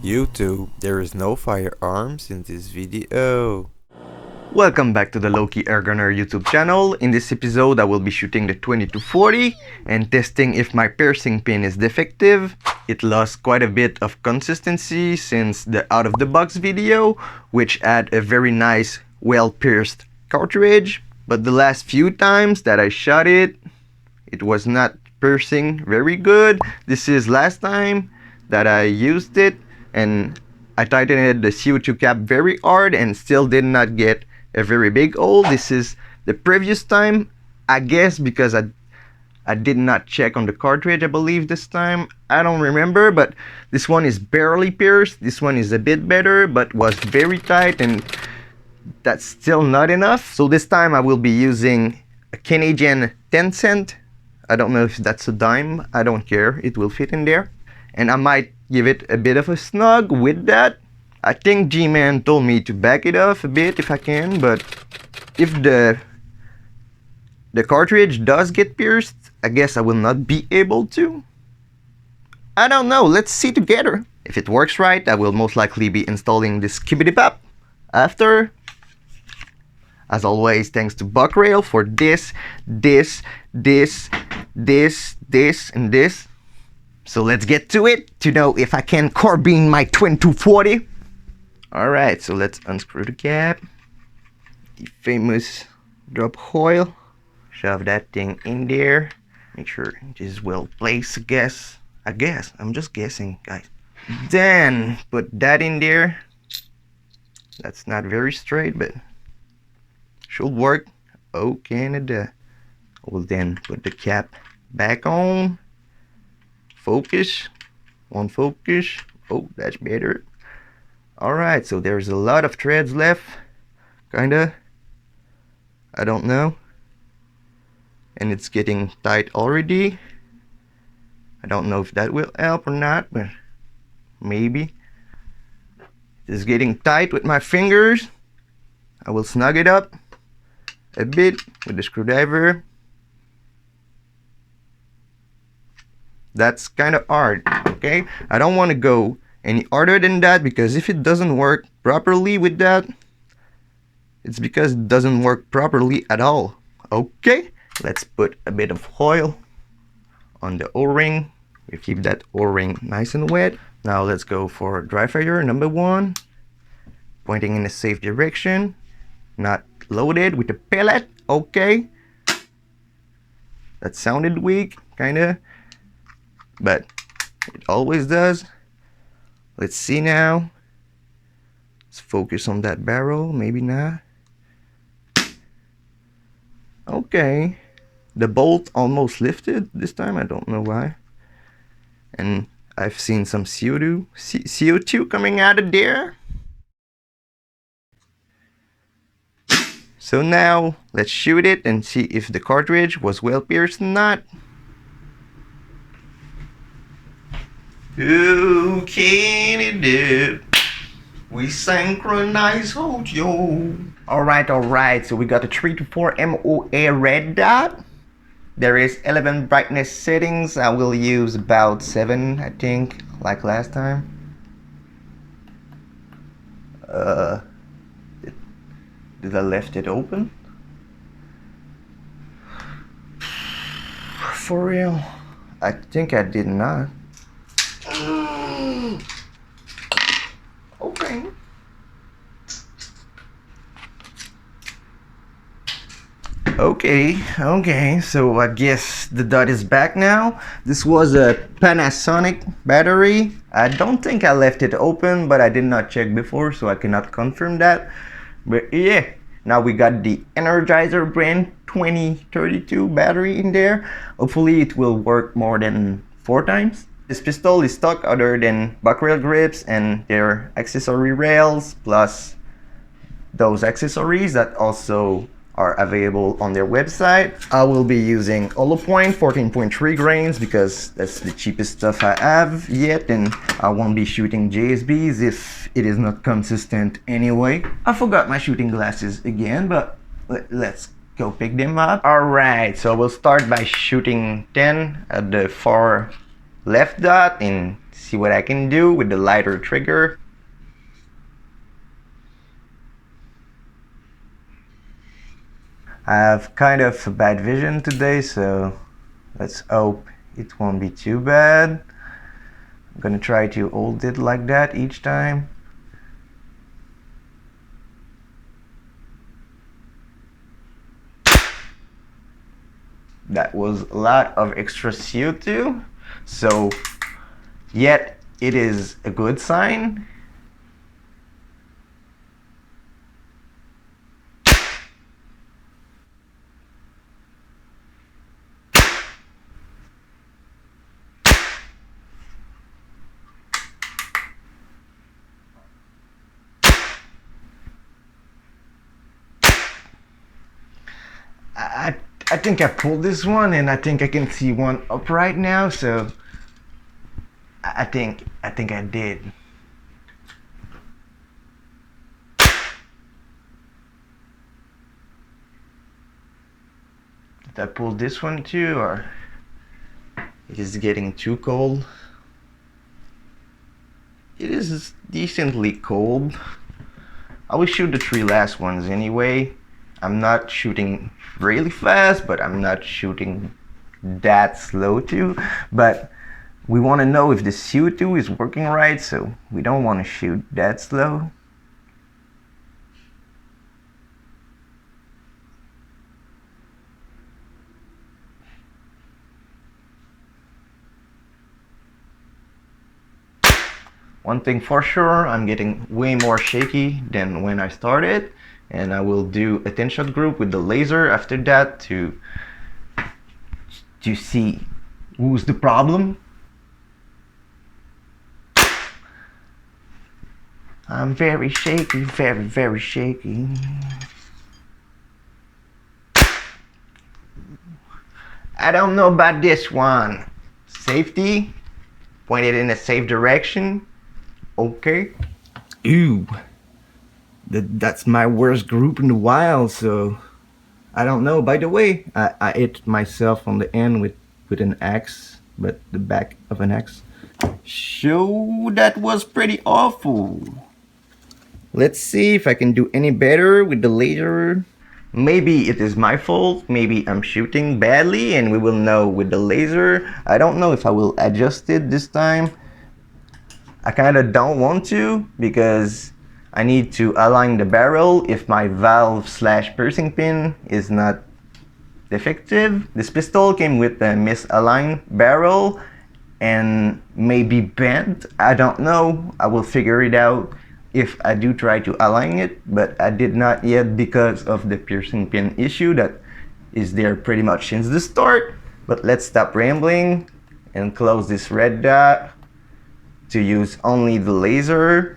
YouTube, there is no firearms in this video. Welcome back to the Lowkey Airgunner YouTube channel. In this episode I will be shooting the 2240 and testing if my piercing pin is defective. It lost quite a bit of consistency since the out of the box video, which had a very nice well pierced cartridge, but the last few times that I shot it, it was not piercing very good. This is last time that I used it and I tightened the CO2 cap very hard and still did not get a very big hole. This is the previous time, I guess, because I did not check on the cartridge, I believe this time. I don't remember, but this one is barely pierced. This one is a bit better, but was very tight, and that's still not enough. So this time I will be using a Canadian 10 cent. I don't know if that's a dime. I don't care. It will fit in there. And I might give it a bit of a snug with that. I think G-Man told me to back it off a bit if I can, but if the cartridge does get pierced, I guess I will not be able to. I don't know, let's see together. If it works right, I will most likely be installing this skibbity-pop after. As always, thanks to Buckrail for this, and this. So let's get to it to know if I can carbine my 2240. Alright, so let's unscrew the cap. The famous drop oil. Shove that thing in there. Make sure it is well placed, I guess. I'm just guessing, guys. Then put that in there. That's not very straight, but should work. Oh, Canada. We'll then put the cap back on. Focus. One focus. Oh, that's better. Alright, so there's a lot of threads left. Kinda. I don't know. And it's getting tight already. I don't know if that will help or not, but maybe. It is getting tight with my fingers. I will snug it up a bit with the screwdriver. That's kind of hard, okay? I don't want to go any harder than that, because if it doesn't work properly with that, it's because it doesn't work properly at all. Okay, let's put a bit of oil on the O-ring. We keep that O-ring nice and wet. Now let's go for dry fire number 1, pointing in a safe direction, not loaded with a pellet. Okay, that sounded weak, kinda, but it always does. Let's see now. Let's focus on that barrel. Maybe not. Okay. The bolt almost lifted this time. I don't know why. And I've seen some CO2 coming out of there. So now let's shoot it and see if the cartridge was well pierced or not. Who can it do? We synchronize, hold yo. Alright, so we got a 3 to 4 MOA red dot. There is 11 brightness settings. I will use about 7, I think, like last time. Did I left it open? For real? I think I did not. Okay. Okay, so I guess the dot is back now. This was a Panasonic battery. I don't think I left it open, but I did not check before, so I cannot confirm that. But yeah, now we got the Energizer brand 2032 battery in there. Hopefully it will work more than 4 times. This pistol is stock other than buckrail grips and their accessory rails, plus those accessories that also are available on their website. I will be using hollow point 14.3 grains because that's the cheapest stuff I have yet, and I won't be shooting JSBs if it is not consistent anyway. I forgot my shooting glasses again, but let's go pick them up. Alright, so we'll start by shooting 10 at the far left dot in see what I can do with the lighter trigger. I have kind of a bad vision today, so let's hope it won't be too bad. I'm gonna try to hold it like that each time. That was a lot of extra CO2, so yet it is a good sign. I think I pulled this one, and I think I can see one up right now, so I think I did. Did I pull this one too, or it is getting too cold? It is decently cold. I will shoot the 3 last ones anyway. I'm not shooting really fast, but I'm not shooting that slow too. But we want to know if the CO2 is working right, so we don't want to shoot that slow. One thing for sure, I'm getting way more shaky than when I started, and I will do a 10-shot group with the laser after that to see who's the problem. I'm very shaky, very shaky. I don't know about this one. Safety, pointed in a safe direction. Okay. Ooh, that's my worst group in the wild, so I don't know. By the way, I hit myself on the end with an axe, but the back of an axe. So that was pretty awful. Let's see if I can do any better with the laser. Maybe it is my fault, maybe I'm shooting badly, and we will know with the laser. I don't know if I will adjust it this time. I kind of don't want to, because I need to align the barrel if my valve / piercing pin is not defective. This pistol came with a misaligned barrel and maybe bent. I don't know. I will figure it out if I do try to align it, but I did not yet because of the piercing pin issue that is there pretty much since the start. But let's stop rambling and close this red dot to use only the laser.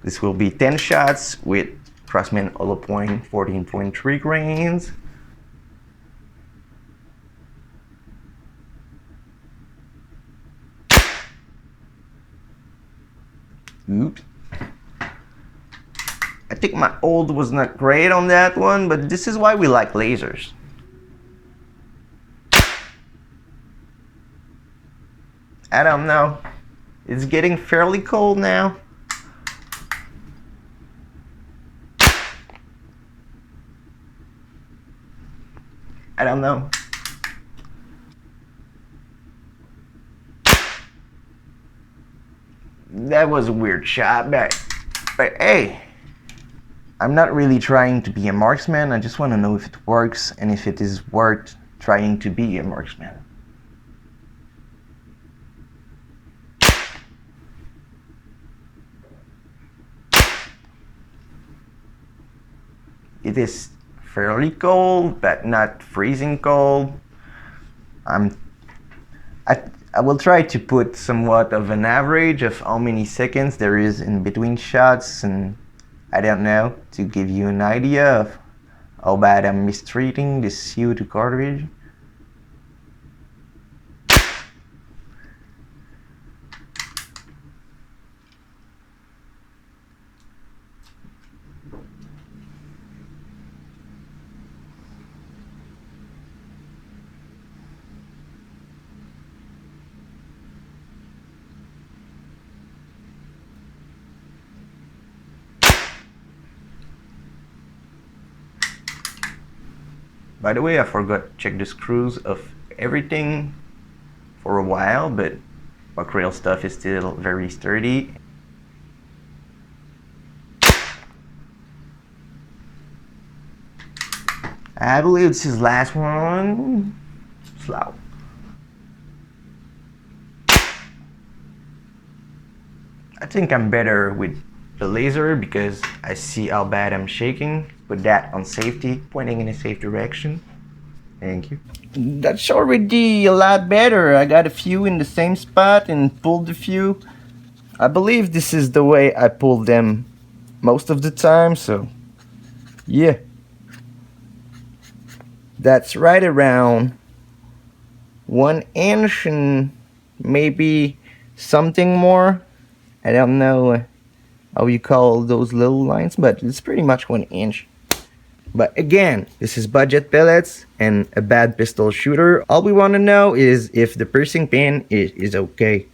This will be 10 shots with Crosman hollow point 14.3 grains. Oops. I think my hold was not great on that one, but this is why we like lasers. I don't know. It's getting fairly cold now. I don't know. That was a weird shot, but hey, I'm not really trying to be a marksman. I just want to know if it works and if it is worth trying to be a marksman. It is fairly cold, but not freezing cold. I will try to put somewhat of an average of how many seconds there is in between shots, and I don't know, to give you an idea of how bad I'm mistreating this CO2 cartridge. By the way, I forgot to check the screws of everything for a while, but acrylic stuff is still very sturdy. I believe this is the last one. Slow. I think I'm better with the laser because I see how bad I'm shaking. Put that on safety, pointing in a safe direction. Thank you. That's already a lot better. I got a few in the same spot and pulled a few. I believe this is the way I pull them most of the time, so yeah. That's right around 1 inch and maybe something more. I don't know how you call those little lines, but it's pretty much 1 inch. But again, this is budget pellets and a bad pistol shooter. All we want to know is if the piercing pin is okay.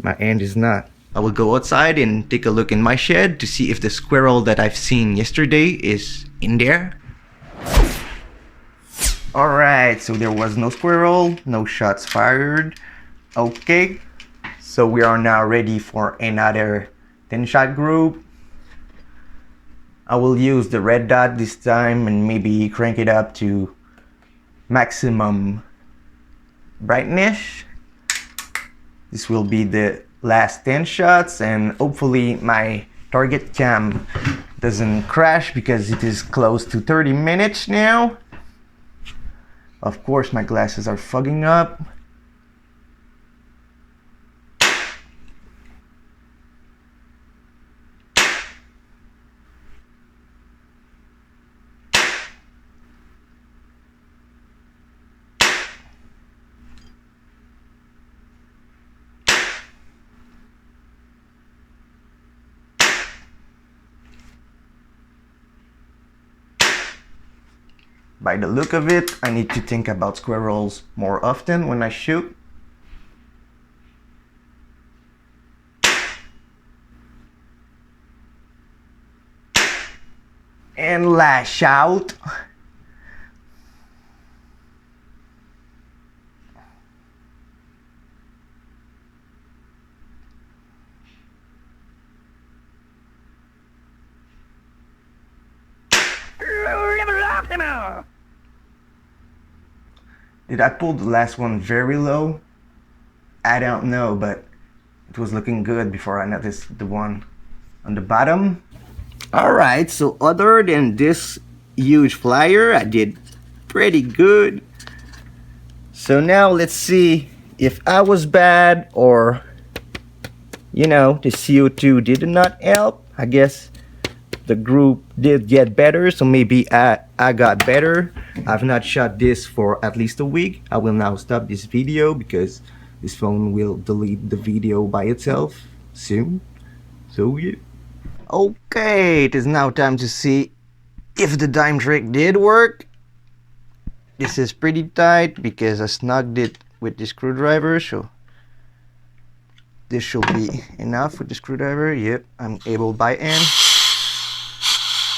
My hand is not. I will go outside and take a look in my shed to see if the squirrel that I've seen yesterday is in there. Alright, so there was no squirrel, no shots fired. Okay, so we are now ready for another 10-shot group. I will use the red dot this time and maybe crank it up to maximum brightness. This will be the last 10 shots and hopefully my target cam doesn't crash because it is close to 30 minutes now. Of course my glasses are fogging up. By the look of it, I need to think about squirrels more often when I shoot. And lash out. Did I pull the last one very low? I don't know, but it was looking good before I noticed the one on the bottom. Alright, so other than this huge flyer, I did pretty good. So now let's see if I was bad or, you know, the CO2 did not help. I guess the group did get better, so maybe I got better. I've not shot this for at least a week. I will now stop this video because this phone will delete the video by itself soon. So yeah. Okay, it is now time to see if the dime trick did work. This is pretty tight because I snugged it with the screwdriver, so this should be enough with the screwdriver. Yep, I'm able by hand.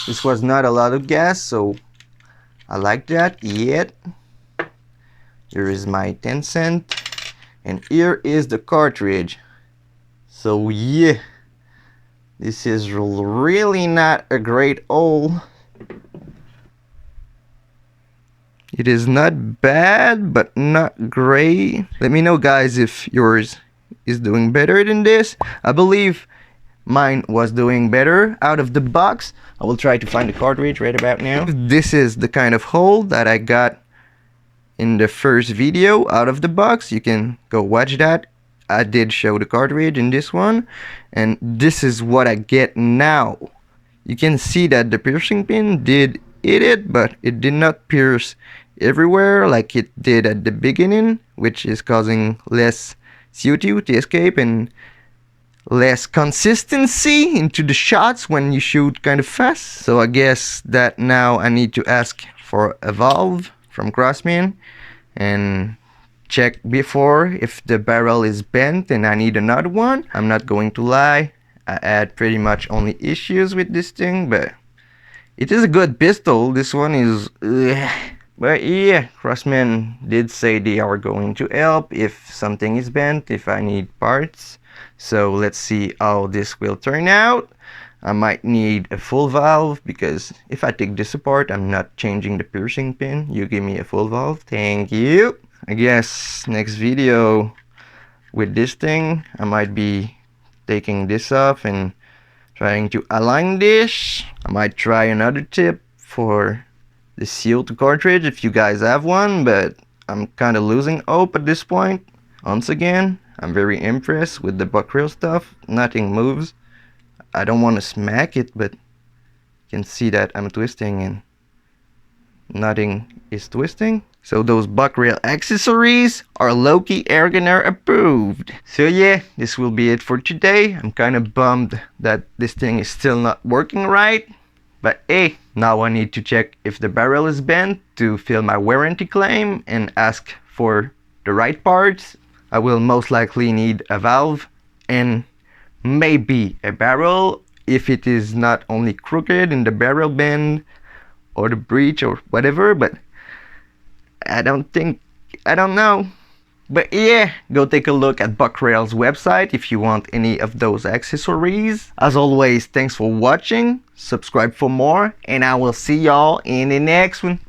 This was not a lot of gas, so I like that. Yet here is my 10 cent and here is the cartridge. So yeah, this is really not a great hole. It is not bad, but not great. Let me know, guys, if yours is doing better than this. I believe mine was doing better out of the box. I will try to find the cartridge right about now. This is the kind of hole that I got in the first video out of the box. You can go watch that. I did show the cartridge in this one, and this is what I get now. You can see that the piercing pin did hit it, but it did not pierce everywhere like it did at the beginning, which is causing less CO2 to escape and less consistency into the shots when you shoot kind of fast. So I guess that now I need to ask for a valve from Crosman and check before if the barrel is bent and I need another one. I'm not going to lie, I had pretty much only issues with this thing, but it is a good pistol. This one is But yeah, Crosman did say they are going to help if something is bent, if I need parts. So let's see how this will turn out. I might need a full valve because if I take this apart, I'm not changing the piercing pin. You give me a full valve. Thank you. I guess next video with this thing, I might be taking this off and trying to align this. I might try another tip for the CO2 cartridge if you guys have one, but I'm kind of losing hope at this point. Once again, I'm very impressed with the buck reel stuff. Nothing moves. I don't want to smack it, but you can see that I'm twisting and nothing is twisting. So those buck reel accessories are Lowkey Airgunner approved. So yeah, this will be it for today. I'm kind of bummed that this thing is still not working right. But hey, now I need to check if the barrel is bent to fill my warranty claim and ask for the right parts. I will most likely need a valve and maybe a barrel if it is not only crooked in the barrel bend or the breech or whatever, but I don't know. But yeah, go take a look at Buck Rail's website if you want any of those accessories. As always, thanks for watching, subscribe for more, and I will see y'all in the next one.